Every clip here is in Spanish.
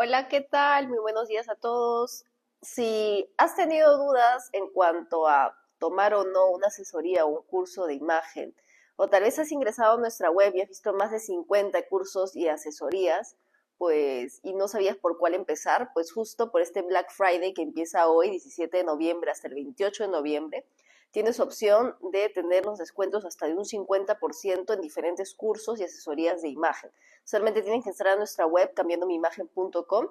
Hola, ¿qué tal? Muy buenos días a todos. Si has tenido dudas en cuanto a tomar o no una asesoría o un curso de imagen, o tal vez has ingresado a nuestra web y has visto más de 50 cursos y asesorías, pues, y no sabías por cuál empezar, pues justo por este Black Friday que empieza hoy, 17 de noviembre hasta el 28 de noviembre, tienes opción de tener los descuentos hasta de un 50% en diferentes cursos y asesorías de imagen. Solamente tienen que entrar a nuestra web cambiandomiimagen.com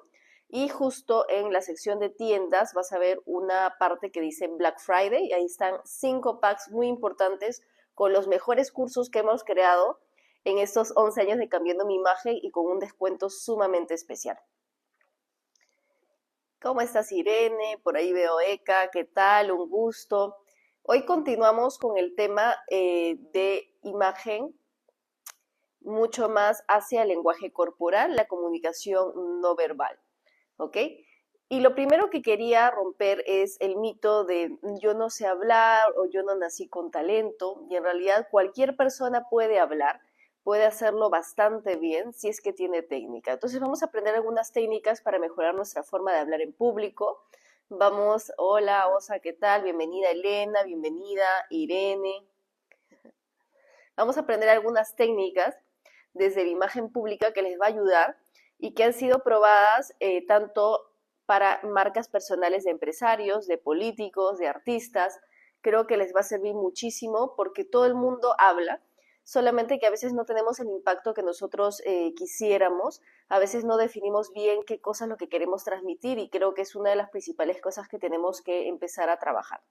y justo en la sección de tiendas vas a ver una parte que dice Black Friday y ahí están 5 packs muy importantes con los mejores cursos que hemos creado en estos 11 años de Cambiando mi Imagen y con un descuento sumamente especial. ¿Cómo estás, Irene? Por ahí veo Eka, ¿qué tal? Un gusto. Hoy continuamos con el tema de imagen mucho más hacia el lenguaje corporal, la comunicación no verbal, ¿ok? Y lo primero que quería romper es el mito de yo no sé hablar o yo no nací con talento, y en realidad cualquier persona puede hablar, puede hacerlo bastante bien si es que tiene técnica. Entonces vamos a aprender algunas técnicas para mejorar nuestra forma de hablar en público. Vamos, hola, Osa, ¿qué tal? Bienvenida Elena, bienvenida Irene. Vamos a aprender algunas técnicas desde la imagen pública que les va a ayudar y que han sido probadas tanto para marcas personales de empresarios, de políticos, de artistas. Creo que les va a servir muchísimo porque todo el mundo habla, solamente que a veces no tenemos el impacto que nosotros quisiéramos, a veces no definimos bien qué cosa es lo que queremos transmitir y creo que es una de las principales cosas que tenemos que empezar a trabajar.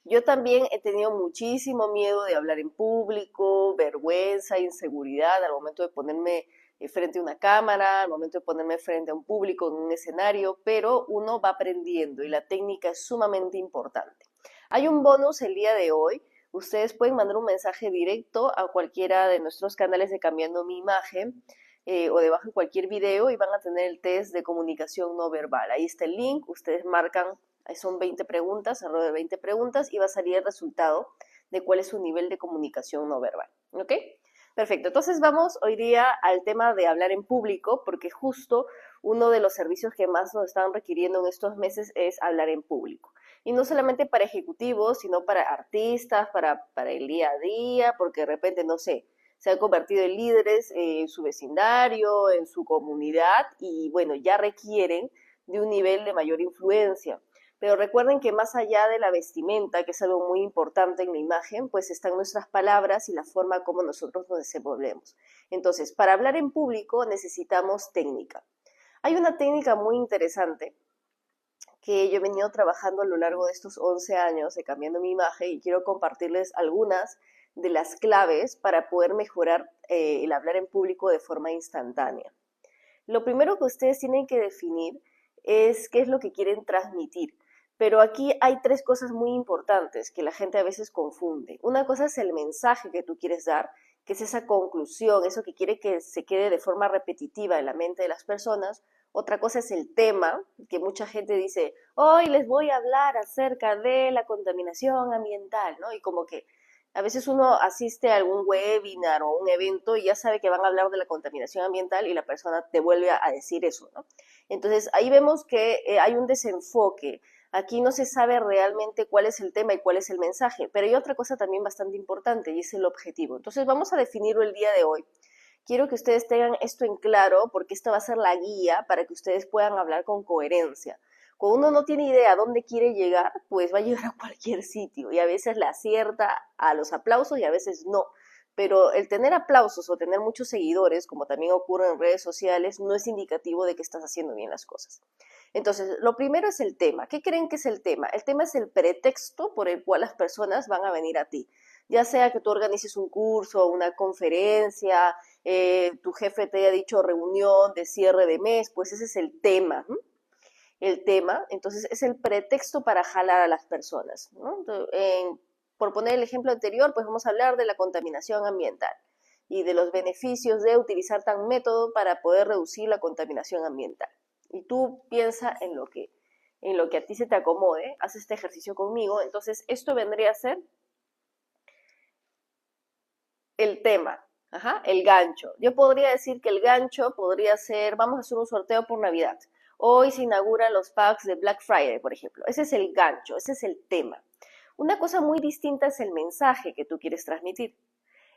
Yo también he tenido muchísimo miedo de hablar en público, vergüenza, inseguridad al momento de ponerme frente a una cámara, al momento de ponerme frente a un público en un escenario, pero uno va aprendiendo y la técnica es sumamente importante. Hay un bonus el día de hoy. Ustedes pueden mandar un mensaje directo a cualquiera de nuestros canales de Cambiando mi Imagen o debajo de cualquier video y van a tener el test de comunicación no verbal. Ahí está el link, ustedes marcan son 20 preguntas, alrededor de 20 preguntas, y va a salir el resultado de cuál es su nivel de comunicación no verbal. ¿Ok? Perfecto. Entonces vamos hoy día al tema de hablar en público, porque justo uno de los servicios que más nos están requiriendo en estos meses es hablar en público. Y no solamente para ejecutivos, sino para artistas, para el día a día, porque de repente, no sé, se han convertido en líderes en su vecindario, en su comunidad, y bueno, ya requieren de un nivel de mayor influencia. Pero recuerden que más allá de la vestimenta, que es algo muy importante en la imagen, pues están nuestras palabras y la forma como nosotros nos desenvolvemos. Entonces, para hablar en público necesitamos técnica. Hay una técnica muy interesante que yo he venido trabajando a lo largo de estos 11 años de Cambiando mi Imagen y quiero compartirles algunas de las claves para poder mejorar el hablar en público de forma instantánea. Lo primero que ustedes tienen que definir es qué es lo que quieren transmitir. Pero aquí hay tres cosas muy importantes que la gente a veces confunde. Una cosa es el mensaje que tú quieres dar, que es esa conclusión, eso que quiere que se quede de forma repetitiva en la mente de las personas. Otra cosa es el tema, que mucha gente dice, hoy les voy a hablar acerca de la contaminación ambiental, ¿no? Y como que a veces uno asiste a algún webinar o un evento y ya sabe que van a hablar de la contaminación ambiental y la persona te vuelve a decir eso, ¿no? Entonces ahí vemos que hay un desenfoque. Aquí no se sabe realmente cuál es el tema y cuál es el mensaje, pero hay otra cosa también bastante importante y es el objetivo. Entonces vamos a definirlo el día de hoy. Quiero que ustedes tengan esto en claro porque esta va a ser la guía para que ustedes puedan hablar con coherencia. Cuando uno no tiene idea a dónde quiere llegar, pues va a llegar a cualquier sitio y a veces le acierta a los aplausos y a veces no. Pero el tener aplausos o tener muchos seguidores, como también ocurre en redes sociales, no es indicativo de que estás haciendo bien las cosas. Entonces, lo primero es el tema. ¿Qué creen que es el tema? El tema es el pretexto por el cual las personas van a venir a ti. Ya sea que tú organices un curso, una conferencia, tu jefe te haya dicho reunión de cierre de mes, pues ese es el tema. El tema, entonces es el pretexto para jalar a las personas, ¿no? Por poner el ejemplo anterior, pues vamos a hablar de la contaminación ambiental y de los beneficios de utilizar tal método para poder reducir la contaminación ambiental. Y tú piensa en lo que a ti se te acomode, haz este ejercicio conmigo, entonces esto vendría a ser el tema. Ajá, el gancho. Yo podría decir que el gancho podría ser, vamos a hacer un sorteo por Navidad. Hoy se inauguran los packs de Black Friday, por ejemplo. Ese es el gancho, ese es el tema. Una cosa muy distinta es el mensaje que tú quieres transmitir.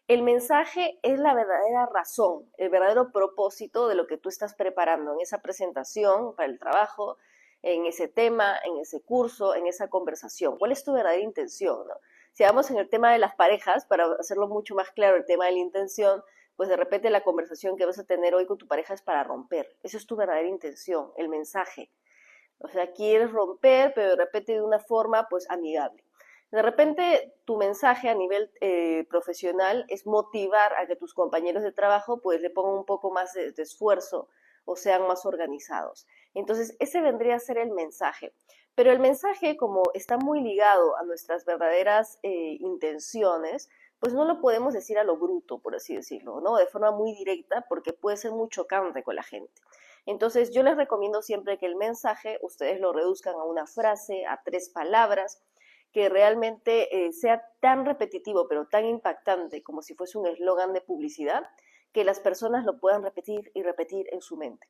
El mensaje es la verdadera razón, el verdadero propósito de lo que tú estás preparando en esa presentación para el trabajo, en ese tema, en ese curso, en esa conversación. ¿Cuál es tu verdadera intención, no? Si vamos en el tema de las parejas, para hacerlo mucho más claro el tema de la intención, pues de repente la conversación que vas a tener hoy con tu pareja es para romper. Esa es tu verdadera intención, el mensaje. O sea, quieres romper, pero de repente de una forma pues amigable. De repente tu mensaje a nivel profesional es motivar a que tus compañeros de trabajo pues le pongan un poco más de esfuerzo o sean más organizados. Entonces ese vendría a ser el mensaje. Pero el mensaje, como está muy ligado a nuestras verdaderas intenciones, pues no lo podemos decir a lo bruto, por así decirlo, ¿no? De forma muy directa, porque puede ser muy chocante con la gente. Entonces yo les recomiendo siempre que el mensaje ustedes lo reduzcan a una frase, a 3 palabras, que realmente sea tan repetitivo pero tan impactante como si fuese un eslogan de publicidad, que las personas lo puedan repetir y repetir en su mente.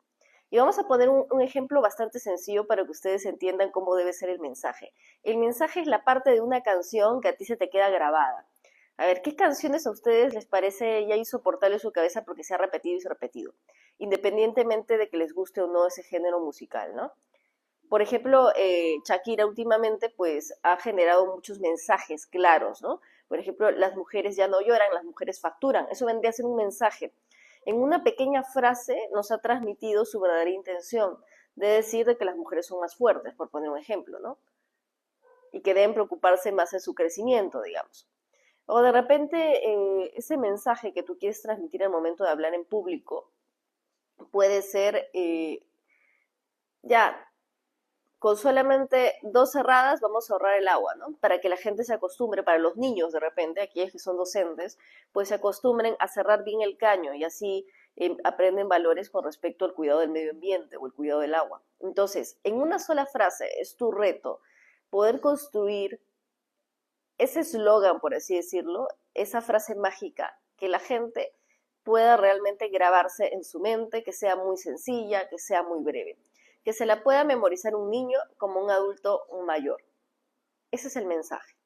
Y vamos a poner un ejemplo bastante sencillo para que ustedes entiendan cómo debe ser el mensaje. El mensaje es la parte de una canción que a ti se te queda grabada. A ver, ¿qué canciones a ustedes les parece ya insoportable en su cabeza porque se ha repetido y se ha repetido? Independientemente de que les guste o no ese género musical, ¿no? Por ejemplo, Shakira últimamente pues ha generado muchos mensajes claros, ¿no? Por ejemplo, las mujeres ya no lloran, las mujeres facturan. Eso vendría a ser un mensaje. En una pequeña frase nos ha transmitido su verdadera intención de decir de que las mujeres son más fuertes, por poner un ejemplo, ¿no? Y que deben preocuparse más en su crecimiento, digamos. O de repente ese mensaje que tú quieres transmitir al momento de hablar en público puede ser, ya, con solamente 2 cerradas vamos a ahorrar el agua, ¿no? Para que la gente se acostumbre, para los niños de repente, aquellos que son docentes, pues se acostumbren a cerrar bien el caño y así aprenden valores con respecto al cuidado del medio ambiente o el cuidado del agua. Entonces, en una sola frase es tu reto poder construir ese eslogan, por así decirlo, esa frase mágica, que la gente pueda realmente grabarse en su mente, que sea muy sencilla, que sea muy breve, que se la pueda memorizar un niño como un adulto mayor. Ese es el mensaje.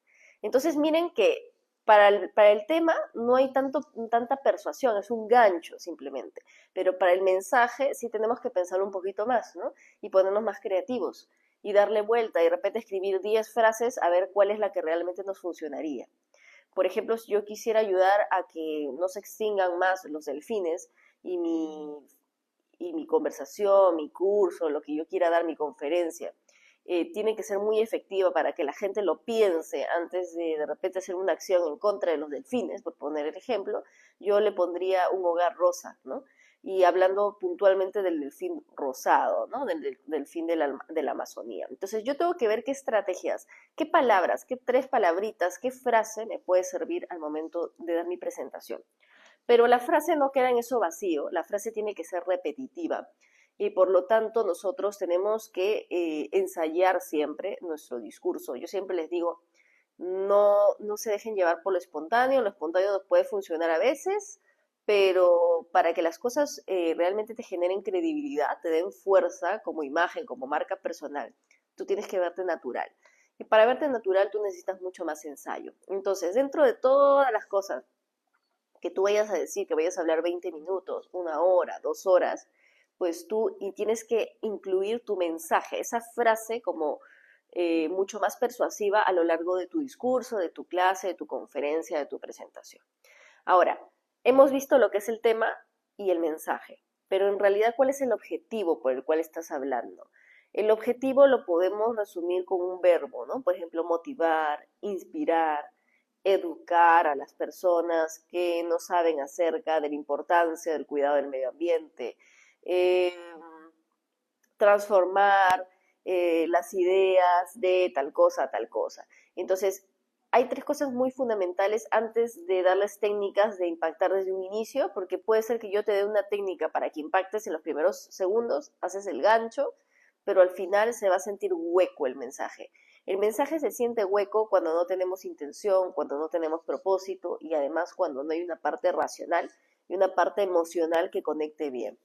Entonces miren que para el tema no hay tanta persuasión, es un gancho simplemente, pero para el mensaje sí tenemos que pensar un poquito más, ¿no? Y ponernos más creativos y darle vuelta y de repente escribir 10 frases a ver cuál es la que realmente nos funcionaría. Por ejemplo, si yo quisiera ayudar a que no se extingan más los delfines y mi conversación, mi curso, lo que yo quiera dar, mi conferencia, tiene que ser muy efectiva para que la gente lo piense antes de repente hacer una acción en contra de los delfines, por poner el ejemplo, yo le pondría un hogar rosa, ¿no? Y hablando puntualmente del delfín rosado, ¿no? Del delfín de la Amazonía. Entonces yo tengo que ver qué estrategias, qué palabras, qué 3 palabritas, qué frase me puede servir al momento de dar mi presentación. Pero la frase no queda en eso vacío, la frase tiene que ser repetitiva y por lo tanto nosotros tenemos que ensayar siempre nuestro discurso. Yo siempre les digo, no se dejen llevar por lo espontáneo nos puede funcionar a veces, pero para que las cosas realmente te generen credibilidad, te den fuerza como imagen, como marca personal, tú tienes que verte natural. Y para verte natural tú necesitas mucho más ensayo. Entonces, dentro de todas las cosas que tú vayas a decir, que vayas a hablar 20 minutos, 1 hora, 2 horas, pues tú y tienes que incluir tu mensaje, esa frase como mucho más persuasiva a lo largo de tu discurso, de tu clase, de tu conferencia, de tu presentación. Ahora, hemos visto lo que es el tema y el mensaje, pero en realidad, ¿cuál es el objetivo por el cual estás hablando? El objetivo lo podemos resumir con un verbo, ¿no? Por ejemplo, motivar, inspirar, educar a las personas que no saben acerca de la importancia del cuidado del medio ambiente, eh, transformar las ideas de tal cosa a tal cosa. Entonces, hay 3 cosas muy fundamentales antes de darles técnicas de impactar desde un inicio, porque puede ser que yo te dé una técnica para que impactes en los primeros segundos, haces el gancho, pero al final se va a sentir hueco el mensaje. El mensaje se siente hueco cuando no tenemos intención, cuando no tenemos propósito y además cuando no hay una parte racional y una parte emocional que conecte bien.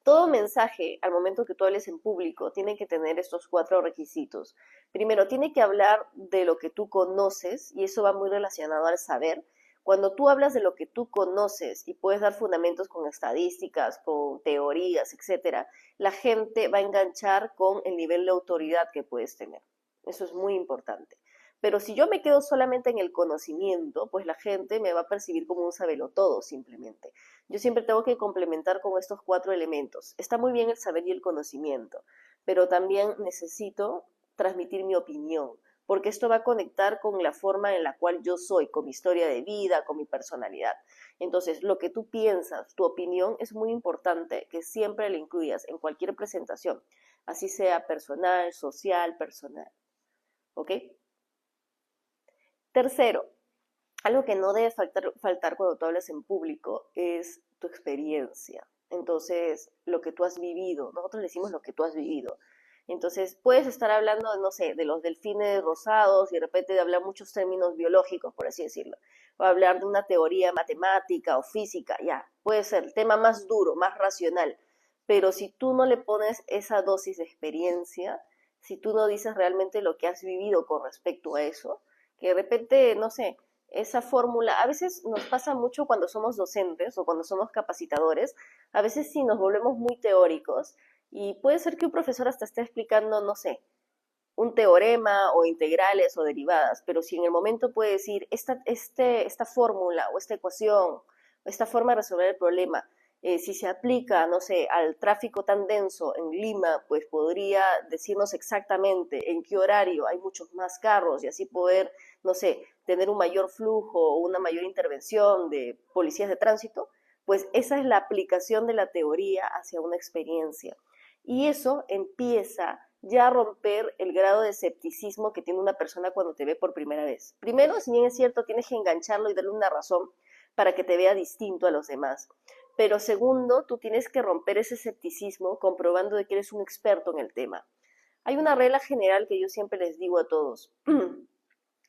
Todo mensaje, al momento que tú hables en público, tiene que tener estos 4 requisitos. Primero, tiene que hablar de lo que tú conoces, y eso va muy relacionado al saber. Cuando tú hablas de lo que tú conoces y puedes dar fundamentos con estadísticas, con teorías, etcétera, la gente va a enganchar con el nivel de autoridad que puedes tener. Eso es muy importante. Pero si yo me quedo solamente en el conocimiento, pues la gente me va a percibir como un sabelotodo simplemente. Yo siempre tengo que complementar con estos 4 elementos. Está muy bien el saber y el conocimiento, pero también necesito transmitir mi opinión, porque esto va a conectar con la forma en la cual yo soy, con mi historia de vida, con mi personalidad. Entonces, lo que tú piensas, tu opinión, es muy importante que siempre la incluyas en cualquier presentación, así sea personal, social, personal. ¿Ok? Tercero, algo que no debe faltar cuando tú hablas en público es tu experiencia. Entonces, lo que tú has vivido, nosotros le decimos lo que tú has vivido. Entonces, puedes estar hablando, no sé, de los delfines rosados y de repente de hablar muchos términos biológicos, por así decirlo, o hablar de una teoría matemática o física, ya, puede ser el tema más duro, más racional, pero si tú no le pones esa dosis de experiencia, si tú no dices realmente lo que has vivido con respecto a eso, que de repente, no sé, esa fórmula, a veces nos pasa mucho cuando somos docentes o cuando somos capacitadores, a veces sí nos volvemos muy teóricos y puede ser que un profesor hasta esté explicando, no sé, un teorema o integrales o derivadas, pero si en el momento puede decir esta fórmula o esta ecuación, esta forma de resolver el problema, si se aplica, no sé, al tráfico tan denso en Lima, pues podría decirnos exactamente en qué horario hay muchos más carros y así poder, no sé, tener un mayor flujo o una mayor intervención de policías de tránsito, pues esa es la aplicación de la teoría hacia una experiencia. Y eso empieza ya a romper el grado de escepticismo que tiene una persona cuando te ve por primera vez. Primero, si bien es cierto, tienes que engancharlo y darle una razón para que te vea distinto a los demás. Pero segundo, tú tienes que romper ese escepticismo comprobando de que eres un experto en el tema. Hay una regla general que yo siempre les digo a todos.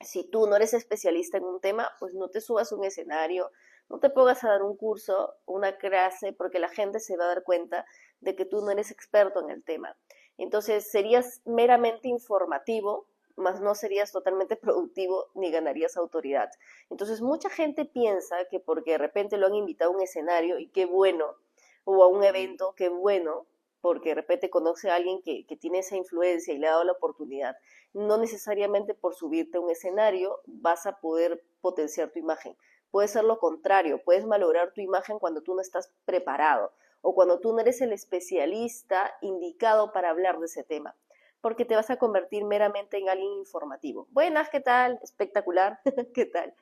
Si tú no eres especialista en un tema, pues no te subas a un escenario, no te pongas a dar un curso, una clase, porque la gente se va a dar cuenta de que tú no eres experto en el tema. Entonces serías meramente informativo, mas no serías totalmente productivo ni ganarías autoridad. Entonces mucha gente piensa que porque de repente lo han invitado a un escenario y qué bueno, o a un evento, qué bueno, porque de repente conoce a alguien que tiene esa influencia y le ha dado la oportunidad. No necesariamente por subirte a un escenario vas a poder potenciar tu imagen. Puede ser lo contrario, puedes malograr tu imagen cuando tú no estás preparado o cuando tú no eres el especialista indicado para hablar de ese tema, porque te vas a convertir meramente en alguien informativo. Buenas, ¿qué tal? Espectacular, ¿qué tal?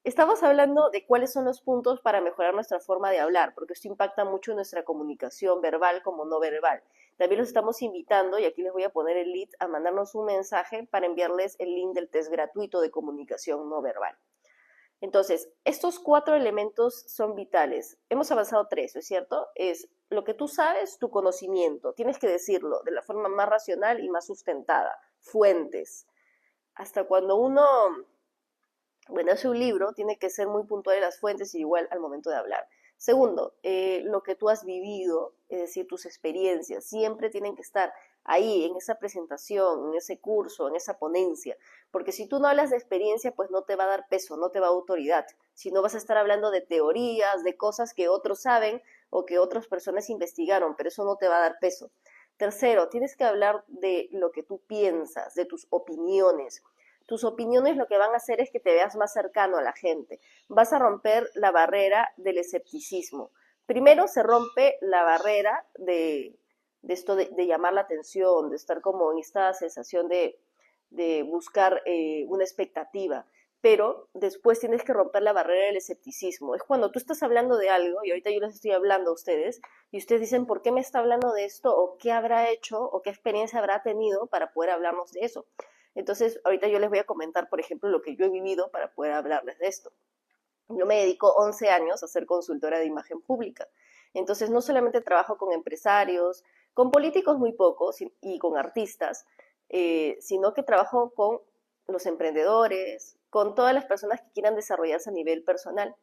Estamos hablando de cuáles son los puntos para mejorar nuestra forma de hablar, porque esto impacta mucho en nuestra comunicación verbal como no verbal. También los estamos invitando, y aquí les voy a poner el link, a mandarnos un mensaje para enviarles el link del test gratuito de comunicación no verbal. Entonces, estos 4 elementos son vitales. Hemos avanzado 3, ¿no es cierto? Es lo que tú sabes, tu conocimiento. Tienes que decirlo de la forma más racional y más sustentada. Fuentes. Hasta cuando uno, bueno, hace un libro, tiene que ser muy puntual en las fuentes y igual al momento de hablar. Segundo, lo que tú has vivido, es decir, tus experiencias, siempre tienen que estar ahí, en esa presentación, en ese curso, en esa ponencia, porque si tú no hablas de experiencia, pues no te va a dar peso, no te va a dar autoridad, si no vas a estar hablando de teorías, de cosas que otros saben o que otras personas investigaron, pero eso no te va a dar peso. Tercero, tienes que hablar de lo que tú piensas, de tus opiniones. Tus opiniones lo que van a hacer es que te veas más cercano a la gente. Vas a romper la barrera del escepticismo. Primero se rompe la barrera de esto de llamar la atención, de estar como en esta sensación de buscar una expectativa. Pero después tienes que romper la barrera del escepticismo. Es cuando tú estás hablando de algo, y ahorita yo les estoy hablando a ustedes, y ustedes dicen, ¿por qué me está hablando de esto? ¿O qué habrá hecho? ¿O qué experiencia habrá tenido para poder hablarnos de eso? Entonces, ahorita yo les voy a comentar, por ejemplo, lo que yo he vivido para poder hablarles de esto. Yo me dedico 11 años a ser consultora de imagen pública. Entonces, no solamente trabajo con empresarios, con políticos muy pocos y con artistas, sino que trabajo con los emprendedores, con todas las personas que quieran desarrollarse a nivel personal.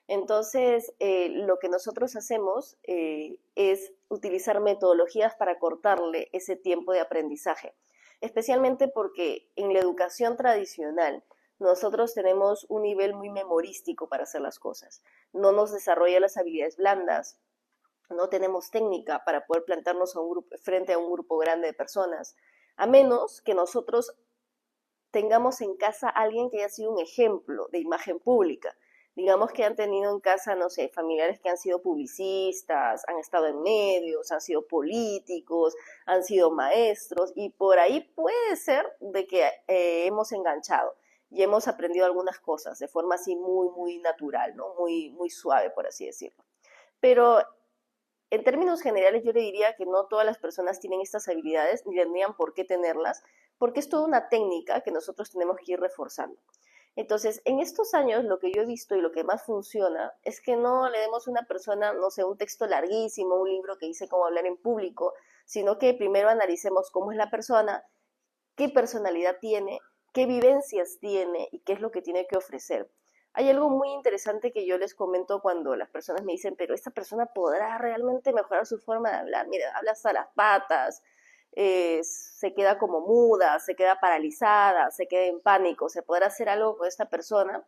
Entonces, lo que nosotros hacemos es utilizar metodologías para cortarle ese tiempo de aprendizaje, especialmente porque en la educación tradicional nosotros tenemos un nivel muy memorístico para hacer las cosas. No nos desarrolla las habilidades blandas, no tenemos técnica para poder plantarnos a un grupo, frente a un grupo grande de personas, a menos que nosotros tengamos en casa a alguien que haya sido un ejemplo de imagen pública. Digamos que han tenido en casa, no sé, familiares que han sido publicistas, han estado en medios, han sido políticos, han sido maestros, y por ahí puede ser de que hemos enganchado y hemos aprendido algunas cosas de forma así muy, muy natural, ¿no? Muy, muy suave, por así decirlo. Pero en términos generales, yo le diría que no todas las personas tienen estas habilidades ni tendrían por qué tenerlas, porque es toda una técnica que nosotros tenemos que ir reforzando. Entonces, en estos años, lo que yo he visto y lo que más funciona es que no le demos a una persona, no sé, un texto larguísimo, un libro que dice cómo hablar en público, sino que primero analicemos cómo es la persona, qué personalidad tiene, qué vivencias tiene y qué es lo que tiene que ofrecer. Hay algo muy interesante que yo les comento cuando las personas me dicen, pero esta persona podrá realmente mejorar su forma de hablar. Mira, habla hasta las patas, se queda como muda, se queda paralizada, se queda en pánico. ¿Se podrá hacer algo con esta persona?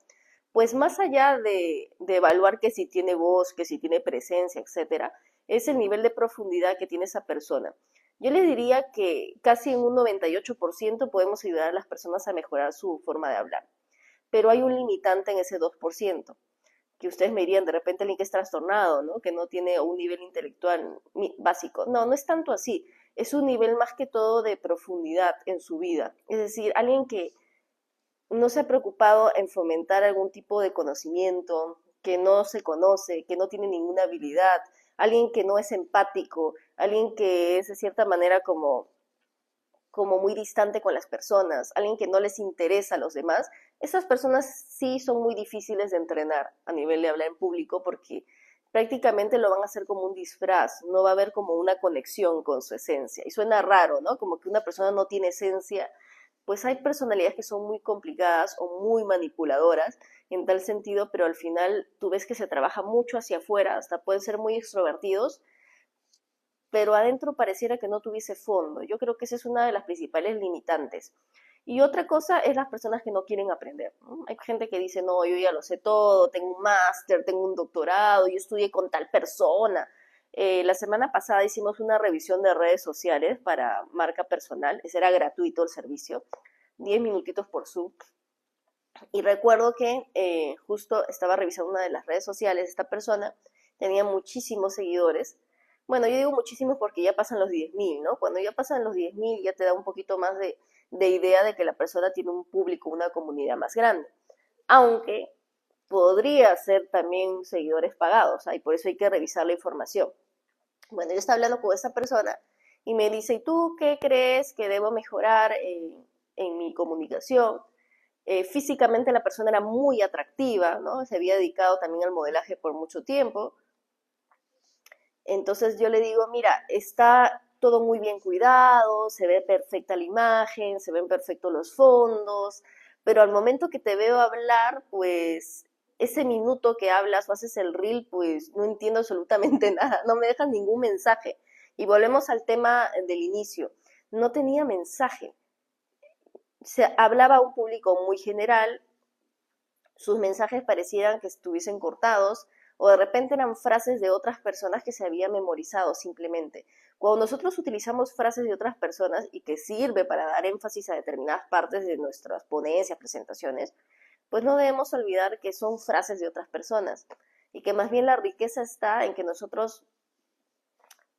Pues más allá de evaluar que si tiene voz, que si tiene presencia, etcétera, es el nivel de profundidad que tiene esa persona. Yo les diría que casi en un 98% podemos ayudar a las personas a mejorar su forma de hablar, pero hay un limitante en ese 2%, que ustedes me dirían de repente alguien que es trastornado, ¿no? Que no tiene un nivel intelectual básico. No, no es tanto así, es un nivel más que todo de profundidad en su vida, es decir, alguien que no se ha preocupado en fomentar algún tipo de conocimiento, que no se conoce, que no tiene ninguna habilidad, alguien que no es empático, alguien que es de cierta manera como muy distante con las personas, alguien que no les interesa a los demás, esas personas sí son muy difíciles de entrenar a nivel de hablar en público porque prácticamente lo van a hacer como un disfraz, no va a haber como una conexión con su esencia. Y suena raro, ¿no? Como que una persona no tiene esencia, pues hay personalidades que son muy complicadas o muy manipuladoras en tal sentido, pero al final tú ves que se trabaja mucho hacia afuera, hasta pueden ser muy extrovertidos, pero adentro pareciera que no tuviese fondo. Yo creo que esa es una de las principales limitantes. Y otra cosa es las personas que no quieren aprender, ¿no? Hay gente que dice, no, yo ya lo sé todo, tengo un máster, tengo un doctorado, yo estudié con tal persona. La semana pasada hicimos una revisión de redes sociales para marca personal, ese era gratuito el servicio, 10 minutitos por Zoom. Y recuerdo que justo estaba revisando una de las redes sociales, esta persona tenía muchísimos seguidores. Bueno, yo digo muchísimos porque ya pasan los 10.000, ¿no? Cuando ya pasan los 10.000 ya te da un poquito más de idea de que la persona tiene un público, una comunidad más grande. Aunque podría ser también seguidores pagados, ¿ah? Y por eso hay que revisar la información. Bueno, yo estaba hablando con esa persona y me dice, ¿y tú qué crees que debo mejorar en mi comunicación? Físicamente la persona era muy atractiva, ¿no? Se había dedicado también al modelaje por mucho tiempo. Entonces yo le digo, mira, está todo muy bien cuidado, se ve perfecta la imagen, se ven perfectos los fondos, pero al momento que te veo hablar, pues ese minuto que hablas o haces el reel, pues no entiendo absolutamente nada, no me dejas ningún mensaje. Y volvemos al tema del inicio, no tenía mensaje. Se hablaba a un público muy general, sus mensajes parecieran que estuviesen cortados o de repente eran frases de otras personas que se habían memorizado simplemente. Cuando nosotros utilizamos frases de otras personas y que sirve para dar énfasis a determinadas partes de nuestras ponencias, presentaciones, pues no debemos olvidar que son frases de otras personas y que más bien la riqueza está en que nosotros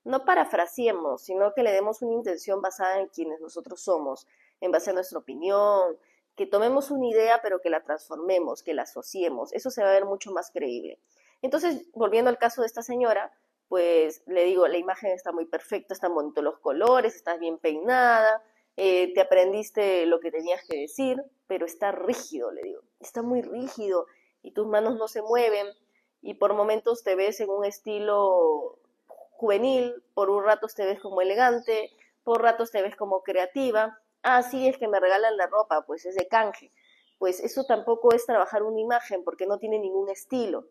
no parafraseemos, sino que le demos una intención basada en quienes nosotros somos, en base a nuestra opinión, que tomemos una idea pero que la transformemos, que la asociemos, eso se va a ver mucho más creíble. Entonces, volviendo al caso de esta señora, pues le digo, la imagen está muy perfecta, están bonitos los colores, estás bien peinada, te aprendiste lo que tenías que decir, pero está rígido, le digo, está muy rígido y tus manos no se mueven y por momentos te ves en un estilo juvenil, por un rato te ves como elegante, por ratos te ves como creativa, Ah, sí, es que me regalan la ropa, pues es de canje. Pues eso tampoco es trabajar una imagen porque no tiene ningún estilo.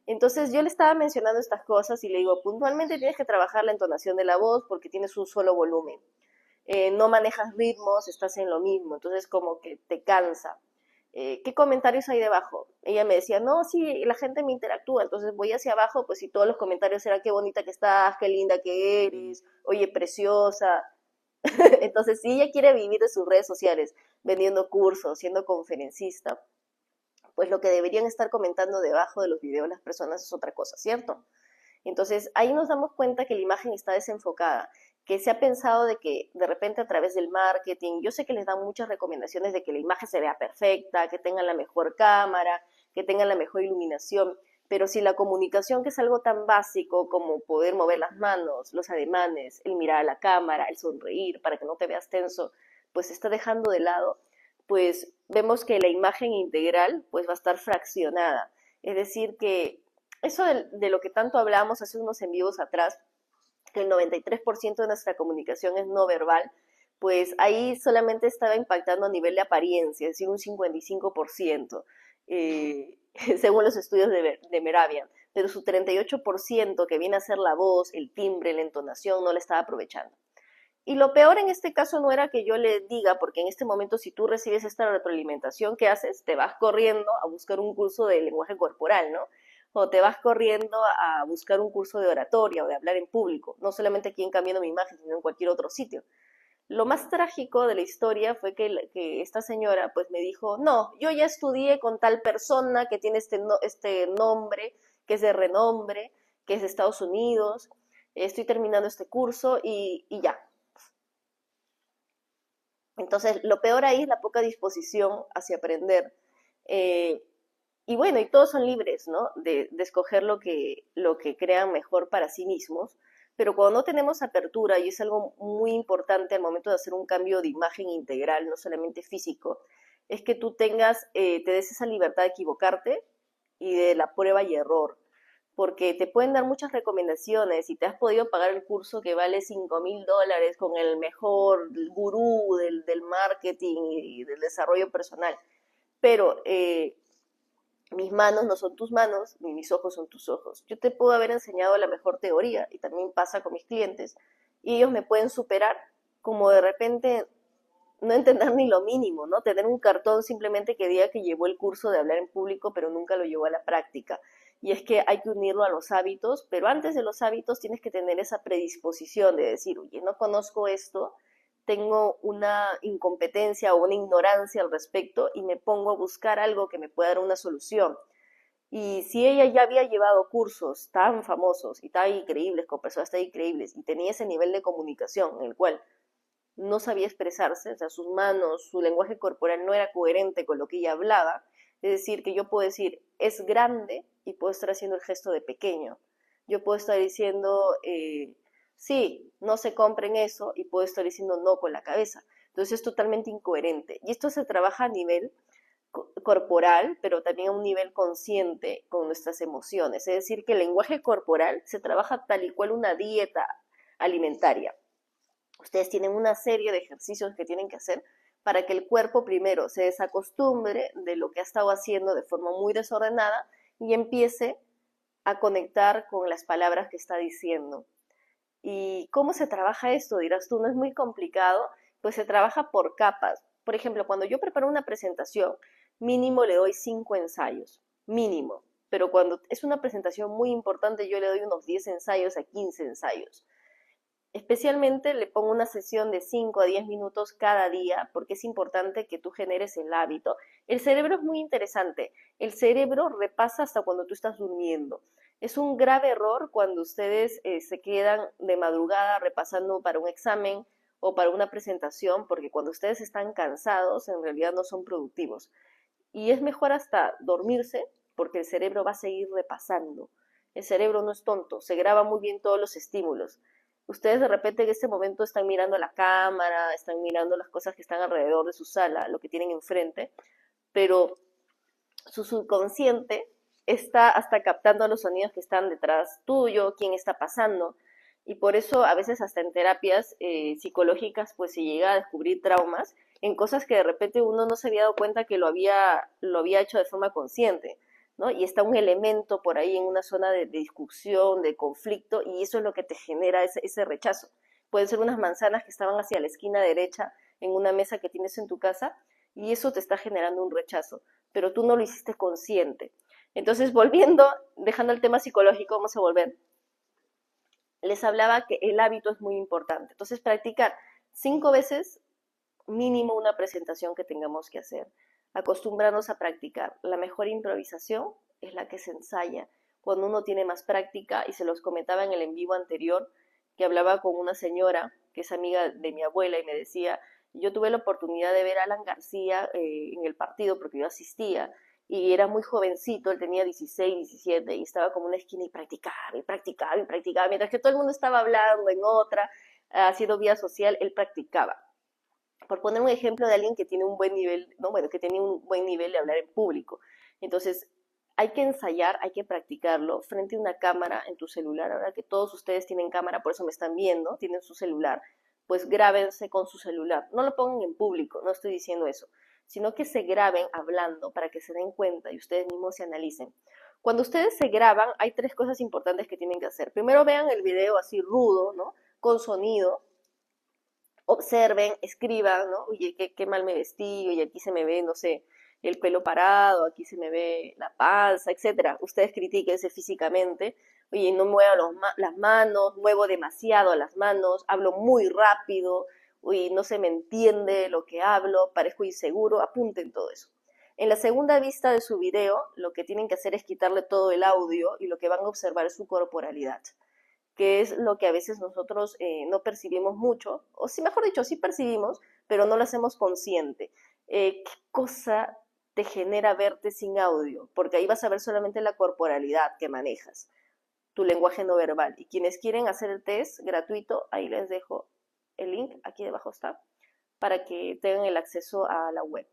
Entonces yo le estaba mencionando estas cosas y le digo, puntualmente tienes que trabajar la entonación de la voz porque tienes un solo volumen. No manejas ritmos, estás en lo mismo, entonces como que te cansa. ¿Qué comentarios hay debajo? Ella me decía, no, sí, la gente me interactúa, entonces voy hacia abajo, pues si todos los comentarios eran qué bonita que estás, qué linda que eres, oye, preciosa. Entonces, si ella quiere vivir de sus redes sociales, vendiendo cursos, siendo conferencista, pues lo que deberían estar comentando debajo de los videos las personas es otra cosa, ¿cierto? Entonces, ahí nos damos cuenta que la imagen está desenfocada, que se ha pensado de que de repente a través del marketing, yo sé que les dan muchas recomendaciones de que la imagen se vea perfecta, que tengan la mejor cámara, que tengan la mejor iluminación, pero si la comunicación, que es algo tan básico como poder mover las manos, los ademanes, el mirar a la cámara, el sonreír para que no te veas tenso, pues se está dejando de lado, pues vemos que la imagen integral pues va a estar fraccionada. Es decir, que eso de lo que tanto hablamos hace unos en vivos atrás, que el 93% de nuestra comunicación es no verbal, pues ahí solamente estaba impactando a nivel de apariencia, es decir, un 55%, según los estudios de Meravian, pero su 38% que viene a ser la voz, el timbre, la entonación, no la estaba aprovechando. Y lo peor en este caso no era que yo le diga, porque en este momento si tú recibes esta retroalimentación, ¿qué haces? Te vas corriendo a buscar un curso de lenguaje corporal, ¿no? O te vas corriendo a buscar un curso de oratoria o de hablar en público, no solamente aquí en Cambiando mi Imagen, sino en cualquier otro sitio. Lo más trágico de la historia fue que esta señora pues me dijo, no, yo ya estudié con tal persona que tiene este nombre, que es de renombre, que es de Estados Unidos, estoy terminando este curso y ya. Entonces, lo peor ahí es la poca disposición hacia aprender. Eh, y bueno, y todos son libres, ¿no? De escoger lo que crean mejor para sí mismos. Pero cuando no tenemos apertura, y es algo muy importante al momento de hacer un cambio de imagen integral, no solamente físico, es que tú te des esa libertad de equivocarte y de la prueba y error, porque te pueden dar muchas recomendaciones y te has podido pagar el curso que vale $5,000 con el mejor gurú del marketing y del desarrollo personal, pero mis manos no son tus manos, ni mis ojos son tus ojos. Yo te puedo haber enseñado la mejor teoría y también pasa con mis clientes y ellos me pueden superar como de repente no entender ni lo mínimo, ¿no? Tener un cartón simplemente que diga que llevó el curso de hablar en público, pero nunca lo llevó a la práctica. Y es que hay que unirlo a los hábitos, pero antes de los hábitos tienes que tener esa predisposición de decir, oye, no conozco esto, tengo una incompetencia o una ignorancia al respecto y me pongo a buscar algo que me pueda dar una solución. Y si ella ya había llevado cursos tan famosos y tan increíbles, con personas tan increíbles, y tenía ese nivel de comunicación en el cual no sabía expresarse, o sea, sus manos, su lenguaje corporal no era coherente con lo que ella hablaba, es decir, que yo puedo decir es grande y puedo estar haciendo el gesto de pequeño. Yo puedo estar diciendo sí, no se compren eso y puedo estar diciendo no con la cabeza. Entonces es totalmente incoherente. Y esto se trabaja a nivel corporal, pero también a un nivel consciente con nuestras emociones. Es decir, que el lenguaje corporal se trabaja tal y cual una dieta alimentaria. Ustedes tienen una serie de ejercicios que tienen que hacer para que el cuerpo primero se desacostumbre de lo que ha estado haciendo de forma muy desordenada y empiece a conectar con las palabras que está diciendo. ¿Y cómo se trabaja esto? Dirás tú, no es muy complicado, pues se trabaja por capas. Por ejemplo, cuando yo preparo una presentación, mínimo le doy 5 ensayos, mínimo. Pero cuando es una presentación muy importante, yo le doy unos 10 ensayos a 15 ensayos. Especialmente le pongo una sesión de 5 a 10 minutos cada día porque es importante que tú generes el hábito. El cerebro es muy interesante. El cerebro repasa hasta cuando tú estás durmiendo. Es un grave error cuando ustedes se quedan de madrugada repasando para un examen o para una presentación, porque cuando ustedes están cansados en realidad no son productivos. Y es mejor hasta dormirse porque el cerebro va a seguir repasando. El cerebro no es tonto, se graba muy bien todos los estímulos. Ustedes de repente en este momento están mirando la cámara, están mirando las cosas que están alrededor de su sala, lo que tienen enfrente, pero su subconsciente está hasta captando los sonidos que están detrás tuyo, quién está pasando. Y por eso a veces hasta en terapias psicológicas pues se llega a descubrir traumas en cosas que de repente uno no se había dado cuenta que lo había hecho de forma consciente, ¿no? Y está un elemento por ahí en una zona de discusión, de conflicto, y eso es lo que te genera ese rechazo. Pueden ser unas manzanas que estaban hacia la esquina derecha en una mesa que tienes en tu casa, y eso te está generando un rechazo, pero tú no lo hiciste consciente. Entonces, volviendo, dejando el tema psicológico, vamos a volver. Les hablaba que el hábito es muy importante. Entonces, practicar 5 veces mínimo una presentación que tengamos que hacer. Acostumbrarnos a practicar. La mejor improvisación es la que se ensaya. Cuando uno tiene más práctica, y se los comentaba en el en vivo anterior, que hablaba con una señora que es amiga de mi abuela y me decía, yo tuve la oportunidad de ver a Alan García en el partido porque yo asistía y era muy jovencito, él tenía 16, 17 y estaba como en una esquina y practicaba y practicaba y practicaba, mientras que todo el mundo estaba hablando en otra, haciendo vía social, él practicaba. Por poner un ejemplo de alguien que tiene un buen nivel, no, bueno, que tenía un buen nivel de hablar en público. Entonces, hay que ensayar, hay que practicarlo frente a una cámara en tu celular. Ahora que todos ustedes tienen cámara, por eso me están viendo, tienen su celular, pues grábense con su celular. No lo pongan en público, no estoy diciendo eso, sino que se graben hablando para que se den cuenta y ustedes mismos se analicen. Cuando ustedes se graban, hay 3 cosas importantes que tienen que hacer. Primero vean el video así rudo, ¿no? Con sonido, observen, escriban, ¿no? Oye, qué mal me vestí, oye, aquí se me ve, no sé, el pelo parado, aquí se me ve la panza, etcétera. Ustedes critíquense físicamente. Oye, no muevo las manos, muevo demasiado las manos, hablo muy rápido, oye, no se me entiende lo que hablo, parezco inseguro, apunten todo eso. En la segunda vista de su video, lo que tienen que hacer es quitarle todo el audio y lo que van a observar es su corporalidad, que es lo que a veces nosotros no percibimos mucho, o sí, mejor dicho, sí percibimos, pero no lo hacemos consciente. ¿Qué cosa te genera verte sin audio? Porque ahí vas a ver solamente la corporalidad que manejas, tu lenguaje no verbal. Y quienes quieren hacer el test gratuito, ahí les dejo el link, aquí debajo está, para que tengan el acceso a la web.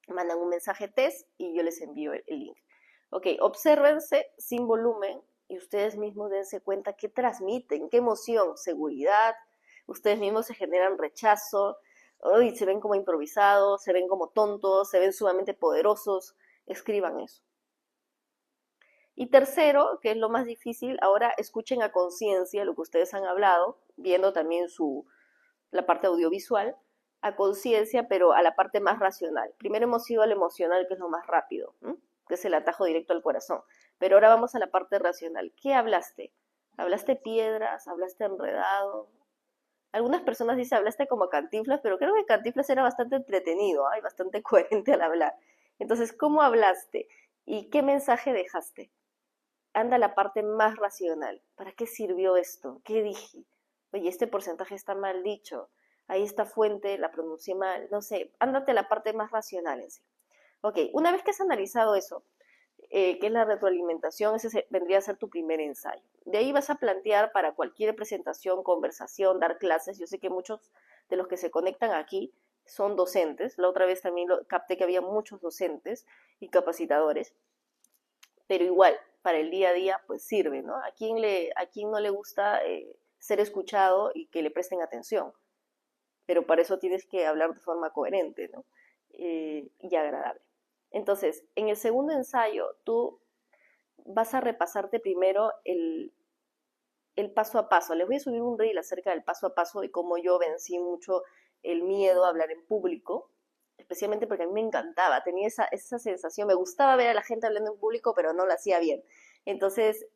Mandan un mensaje test y yo les envío el link. Ok, obsérvense sin volumen y ustedes mismos dense cuenta qué transmiten, qué emoción, seguridad, ustedes mismos se generan rechazo, uy, se ven como improvisados, se ven como tontos, se ven sumamente poderosos, escriban eso. Y tercero, que es lo más difícil, ahora escuchen a conciencia lo que ustedes han hablado, viendo también la parte audiovisual, a conciencia, pero a la parte más racional. Primero hemos ido al emocional, que es lo más rápido, ¿m? Que es el atajo directo al corazón. Pero ahora vamos a la parte racional. ¿Qué hablaste? ¿Hablaste piedras? ¿Hablaste enredado? Algunas personas dicen, hablaste como Cantinflas, pero creo que Cantinflas era bastante entretenido, ¿eh? Y bastante coherente al hablar. Entonces, ¿cómo hablaste? ¿Y qué mensaje dejaste? Anda la parte más racional. ¿Para qué sirvió esto? ¿Qué dije? Oye, este porcentaje está mal dicho. Ahí esta fuente la pronuncié mal. No sé, ándate la parte más racional en sí. Ok, una vez que has analizado eso, que es la retroalimentación, ese vendría a ser tu primer ensayo. De ahí vas a plantear para cualquier presentación, conversación, dar clases. Yo sé que muchos de los que se conectan aquí son docentes. La otra vez también capté que había muchos docentes y capacitadores, pero igual, para el día a día, pues sirve, ¿no? ¿A quién no le gusta ser escuchado y que le presten atención? Pero para eso tienes que hablar de forma coherente, ¿no? Y agradable. Entonces, en el segundo ensayo, tú vas a repasarte primero el paso a paso. Les voy a subir un reel acerca del paso a paso y cómo yo vencí mucho el miedo a hablar en público, especialmente porque a mí me encantaba, tenía esa sensación, me gustaba ver a la gente hablando en público, pero no lo hacía bien. Entonces,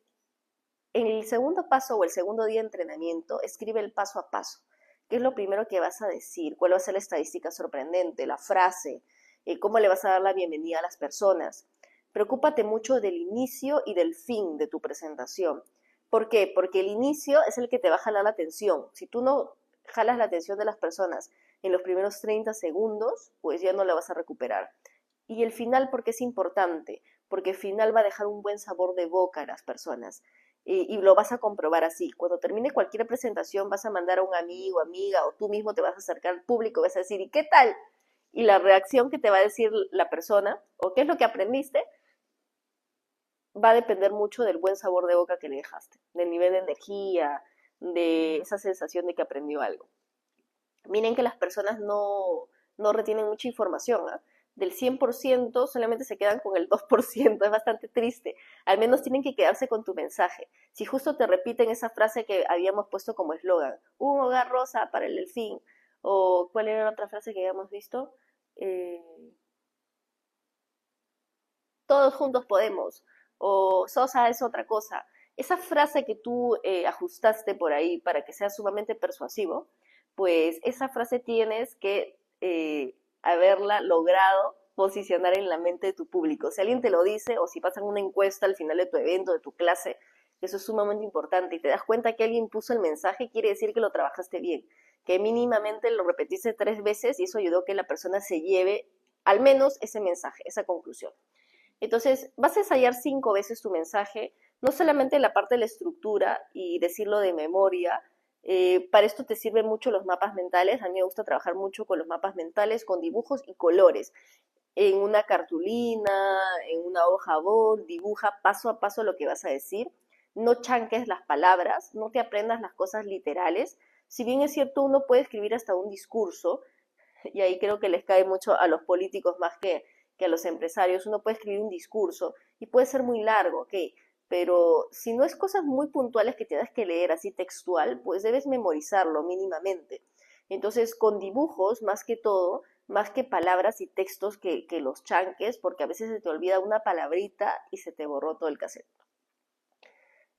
en el segundo paso o el segundo día de entrenamiento, escribe el paso a paso. ¿Qué es lo primero que vas a decir? ¿Cuál va a ser la estadística sorprendente, la frase? ¿Cómo le vas a dar la bienvenida a las personas? Preocúpate mucho del inicio y del fin de tu presentación. ¿Por qué? Porque el inicio es el que te va a jalar la atención. Si tú no jalas la atención de las personas en los primeros 30 segundos, pues ya no la vas a recuperar. Y el final, ¿por qué es importante? Porque el final va a dejar un buen sabor de boca a las personas. Y lo vas a comprobar así. Cuando termine cualquier presentación vas a mandar a un amigo, amiga, o tú mismo te vas a acercar al público y vas a decir, ¿y qué tal? Y la reacción que te va a decir la persona, o qué es lo que aprendiste, va a depender mucho del buen sabor de boca que le dejaste, del nivel de energía, de esa sensación de que aprendió algo. Miren que las personas no retienen mucha información, ¿ah? Del 100% solamente se quedan con el 2%, es bastante triste. Al menos tienen que quedarse con tu mensaje. Si justo te repiten esa frase que habíamos puesto como eslogan, un hogar rosa para el delfín, o cuál era la otra frase que habíamos visto, eh, todos juntos podemos, o Sosa es otra cosa. Esa frase que tú ajustaste por ahí para que sea sumamente persuasivo, pues esa frase tienes que haberla logrado posicionar en la mente de tu público. Si alguien te lo dice o si pasan una encuesta al final de tu evento, de tu clase, eso es sumamente importante y te das cuenta que alguien puso el mensaje, quiere decir que lo trabajaste bien, que mínimamente lo repetiste 3 veces y eso ayudó a que la persona se lleve al menos ese mensaje, esa conclusión. Entonces, vas a ensayar 5 veces tu mensaje, no solamente la parte de la estructura y decirlo de memoria. Para esto te sirven mucho los mapas mentales. A mí me gusta trabajar mucho con los mapas mentales, con dibujos y colores. En una cartulina, en una hoja bond, dibuja paso a paso lo que vas a decir. No chanques las palabras, no te aprendas las cosas literales. Si bien es cierto, uno puede escribir hasta un discurso, y ahí creo que les cae mucho a los políticos más que a los empresarios. Uno puede escribir un discurso y puede ser muy largo, ok, pero si no es cosas muy puntuales que tienes que leer así textual, pues debes memorizarlo mínimamente. Entonces, con dibujos, más que todo, más que palabras y textos que los chanques, porque a veces se te olvida una palabrita y se te borró todo el cassette.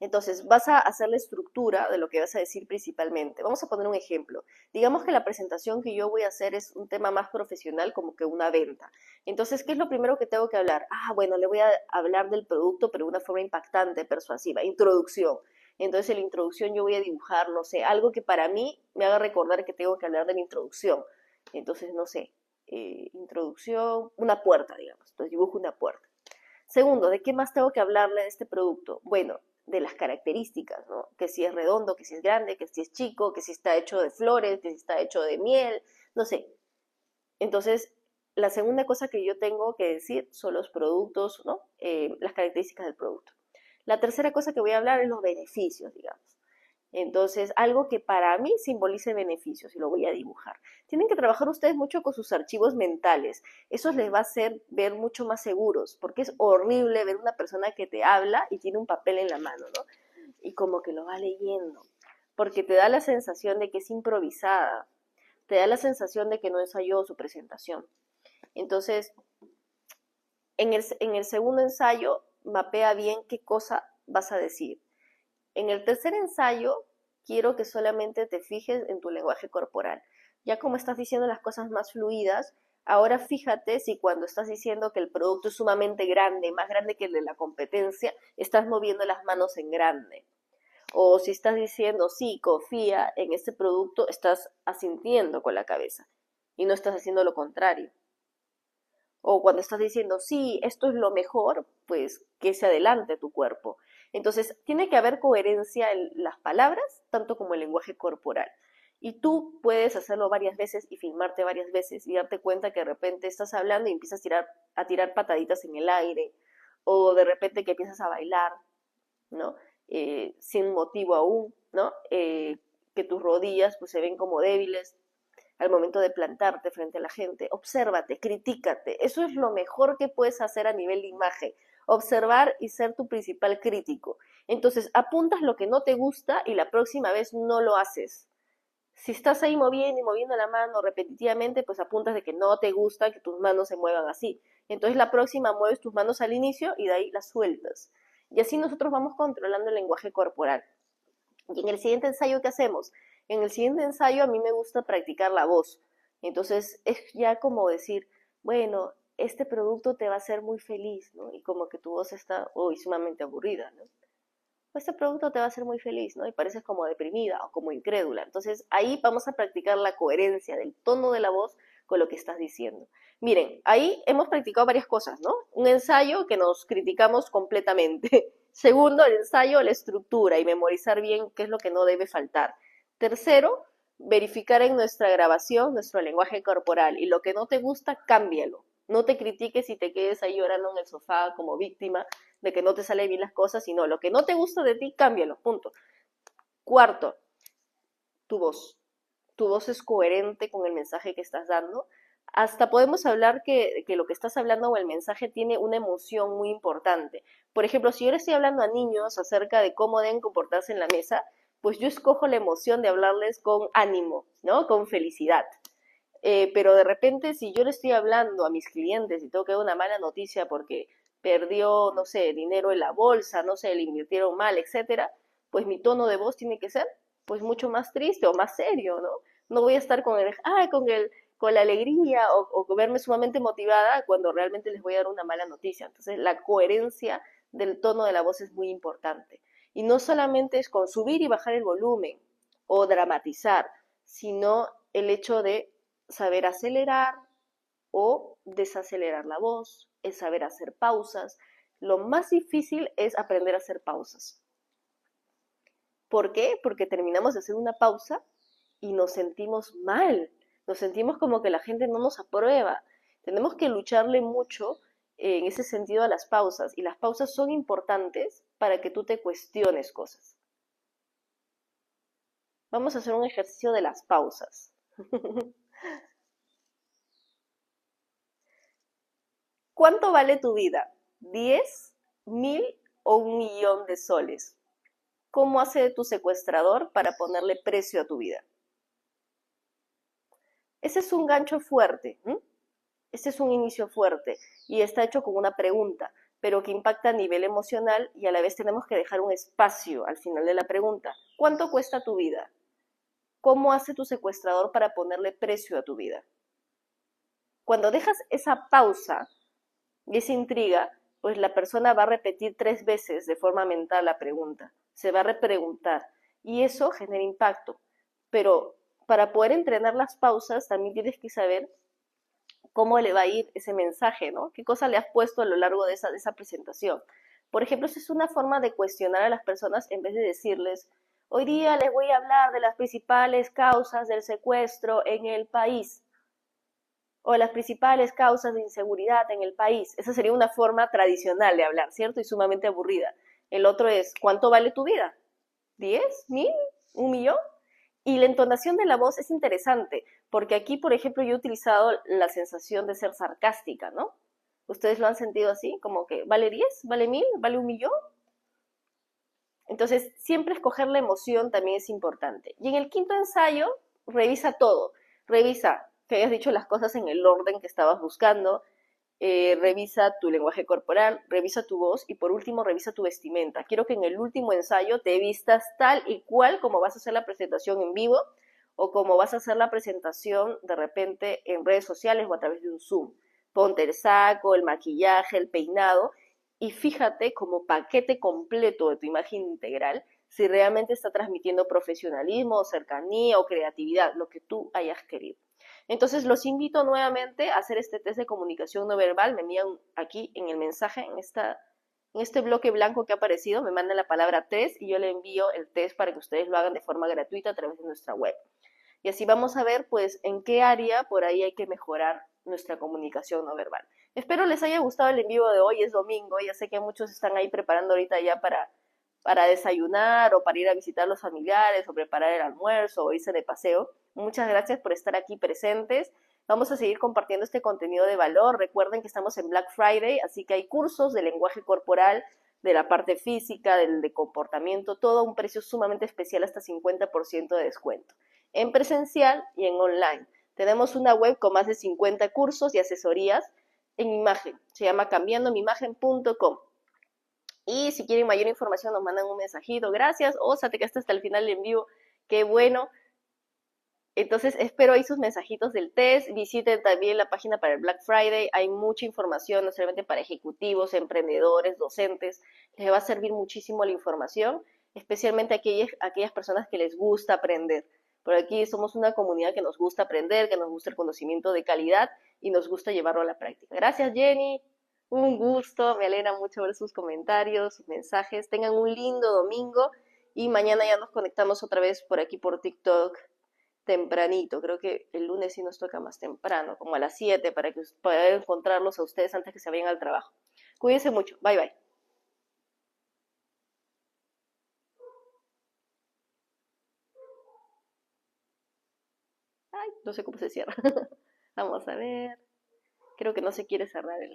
Entonces, vas a hacer la estructura de lo que vas a decir principalmente. Vamos a poner un ejemplo. Digamos que la presentación que yo voy a hacer es un tema más profesional, como que una venta. Entonces, ¿qué es lo primero que tengo que hablar? Bueno, le voy a hablar del producto, pero de una forma impactante, persuasiva. Introducción. Entonces, en la introducción yo voy a dibujar, no sé, algo que para mí me haga recordar que tengo que hablar de la introducción. Entonces, no sé, introducción, una puerta, digamos. Entonces, dibujo una puerta. Segundo, ¿de qué más tengo que hablarle de este producto? Bueno, de las características, ¿no? Que si es redondo, que si es grande, que si es chico, que si está hecho de flores, que si está hecho de miel, no sé. Entonces, la segunda cosa que yo tengo que decir son los productos, ¿no? Las características del producto. La tercera cosa que voy a hablar es los beneficios, digamos. Entonces, algo que para mí simbolice beneficios y lo voy a dibujar. Tienen que trabajar ustedes mucho con sus archivos mentales. Eso les va a hacer ver mucho más seguros, porque es horrible ver una persona que te habla y tiene un papel en la mano, ¿no? Y como que lo va leyendo, porque te da la sensación de que es improvisada, te da la sensación de que no ensayó su presentación. Entonces, en el segundo ensayo, mapea bien qué cosa vas a decir. En el tercer ensayo, quiero que solamente te fijes en tu lenguaje corporal. Ya como estás diciendo las cosas más fluidas, ahora fíjate si cuando estás diciendo que el producto es sumamente grande, más grande que el de la competencia, estás moviendo las manos en grande. O si estás diciendo, sí, confía en este producto, estás asintiendo con la cabeza y no estás haciendo lo contrario. O cuando estás diciendo, sí, esto es lo mejor, pues que se adelante tu cuerpo. Entonces, tiene que haber coherencia en las palabras, tanto como el lenguaje corporal. Y tú puedes hacerlo varias veces y filmarte varias veces y darte cuenta que de repente estás hablando y empiezas a tirar pataditas en el aire, o de repente que empiezas a bailar, ¿no? Sin motivo aún, ¿no? Que tus rodillas pues se ven como débiles, al momento de plantarte frente a la gente. Obsérvate, critícate. Eso es lo mejor que puedes hacer a nivel de imagen. Observar y ser tu principal crítico. Entonces, apuntas lo que no te gusta y la próxima vez no lo haces. Si estás ahí moviendo y moviendo la mano repetitivamente, pues apuntas de que no te gusta que tus manos se muevan así. Entonces, la próxima mueves tus manos al inicio y de ahí las sueltas. Y así nosotros vamos controlando el lenguaje corporal. Y en el siguiente ensayo, ¿qué hacemos? En el siguiente ensayo a mí me gusta practicar la voz. Entonces es ya como decir, bueno, este producto te va a hacer muy feliz, ¿no? Y como que tu voz está hoy sumamente aburrida, ¿no? Este producto te va a hacer muy feliz, ¿no? Y pareces como deprimida o como incrédula. Entonces ahí vamos a practicar la coherencia del tono de la voz con lo que estás diciendo. Miren, ahí hemos practicado varias cosas, ¿no? Un ensayo que nos criticamos completamente. Segundo, el ensayo, la estructura y memorizar bien qué es lo que no debe faltar. Tercero, verificar en nuestra grabación nuestro lenguaje corporal y lo que no te gusta, cámbialo. No te critiques y te quedes ahí llorando en el sofá como víctima de que no te salen bien las cosas, sino lo que no te gusta de ti, cámbialo, punto. Cuarto, tu voz. Tu voz es coherente con el mensaje que estás dando. Hasta podemos hablar que lo que estás hablando o el mensaje tiene una emoción muy importante. Por ejemplo, si yo le estoy hablando a niños acerca de cómo deben comportarse en la mesa, pues yo escojo la emoción de hablarles con ánimo, ¿no? Con felicidad. Pero de repente, si yo le estoy hablando a mis clientes y tengo que dar una mala noticia porque perdió, no sé, dinero en la bolsa, no sé, le invirtieron mal, etcétera, pues mi tono de voz tiene que ser pues mucho más triste o más serio, ¿no? No voy a estar con la alegría o verme sumamente motivada cuando realmente les voy a dar una mala noticia. Entonces, la coherencia del tono de la voz es muy importante. Y no solamente es con subir y bajar el volumen o dramatizar, sino el hecho de saber acelerar o desacelerar la voz, es saber hacer pausas. Lo más difícil es aprender a hacer pausas. ¿Por qué? Porque terminamos de hacer una pausa y nos sentimos mal, nos sentimos como que la gente no nos aprueba. Tenemos que lucharle mucho en ese sentido a las pausas y las pausas son importantes para que tú te cuestiones cosas. Vamos a hacer un ejercicio de las pausas. ¿Cuánto vale tu vida? ¿10, 1000 o 1 millón de soles? ¿Cómo hace tu secuestrador para ponerle precio a tu vida? Ese es un gancho fuerte, ¿m? Ese es un inicio fuerte y está hecho con una pregunta, pero que impacta a nivel emocional y a la vez tenemos que dejar un espacio al final de la pregunta. ¿Cuánto cuesta tu vida? ¿Cómo hace tu secuestrador para ponerle precio a tu vida? Cuando dejas esa pausa y esa intriga, pues la persona va a repetir 3 veces de forma mental la pregunta, se va a repreguntar y eso genera impacto. Pero para poder entrenar las pausas también tienes que saber cómo le va a ir ese mensaje, ¿no? ¿Qué cosa le has puesto a lo largo de esa presentación? Por ejemplo, esa es una forma de cuestionar a las personas en vez de decirles, hoy día les voy a hablar de las principales causas del secuestro en el país o las principales causas de inseguridad en el país. Esa sería una forma tradicional de hablar, ¿cierto? Y sumamente aburrida. El otro es, ¿cuánto vale tu vida? ¿10? ¿1000? ¿1 millón? Y la entonación de la voz es interesante, porque aquí, por ejemplo, yo he utilizado la sensación de ser sarcástica, ¿no? ¿Ustedes lo han sentido así? Como que, ¿vale 10? ¿Vale 1000? ¿Vale 1 millón? Entonces, siempre escoger la emoción también es importante. Y en el quinto ensayo, revisa todo. Revisa que hayas dicho las cosas en el orden que estabas buscando, revisa tu lenguaje corporal, revisa tu voz y por último revisa tu vestimenta. Quiero que en el último ensayo te vistas tal y cual como vas a hacer la presentación en vivo o como vas a hacer la presentación de repente en redes sociales o a través de un Zoom. Ponte el saco, el maquillaje, el peinado y fíjate como paquete completo de tu imagen integral si realmente está transmitiendo profesionalismo, cercanía o creatividad, lo que tú hayas querido. Entonces los invito nuevamente a hacer este test de comunicación no verbal. Me envían aquí en el mensaje, en este bloque blanco que ha aparecido, me mandan la palabra test y yo le envío el test para que ustedes lo hagan de forma gratuita a través de nuestra web. Y así vamos a ver pues en qué área por ahí hay que mejorar nuestra comunicación no verbal. Espero les haya gustado el en vivo de hoy, es domingo, ya sé que muchos están ahí preparando ahorita ya para desayunar o para ir a visitar a los familiares o preparar el almuerzo o irse de paseo. Muchas gracias por estar aquí presentes. Vamos a seguir compartiendo este contenido de valor. Recuerden que estamos en Black Friday, así que hay cursos de lenguaje corporal, de la parte física, del de comportamiento, todo a un precio sumamente especial, hasta 50% de descuento, en presencial y en online. Tenemos una web con más de 50 cursos y asesorías en imagen. Se llama cambiandomiimagen.com. Y si quieren mayor información nos mandan un mensajito. Gracias, Osa, te quedaste hasta el final en vivo. Qué bueno. Entonces espero ahí sus mensajitos del test. Visiten también la página para el Black Friday. Hay mucha información, no solamente para ejecutivos, emprendedores, docentes. Les va a servir muchísimo la información, especialmente a aquellas personas que les gusta aprender. Por aquí somos una comunidad que nos gusta aprender, que nos gusta el conocimiento de calidad y nos gusta llevarlo a la práctica. Gracias, Jenny. Un gusto, me alegra mucho ver sus comentarios, sus mensajes. Tengan un lindo domingo y mañana ya nos conectamos otra vez por aquí por TikTok tempranito. Creo que el lunes sí nos toca más temprano, como a las 7, para que puedan encontrarlos a ustedes antes que se vayan al trabajo. Cuídense mucho. Bye bye. Ay, no sé cómo se cierra. Vamos a ver. Creo que no se quiere cerrar el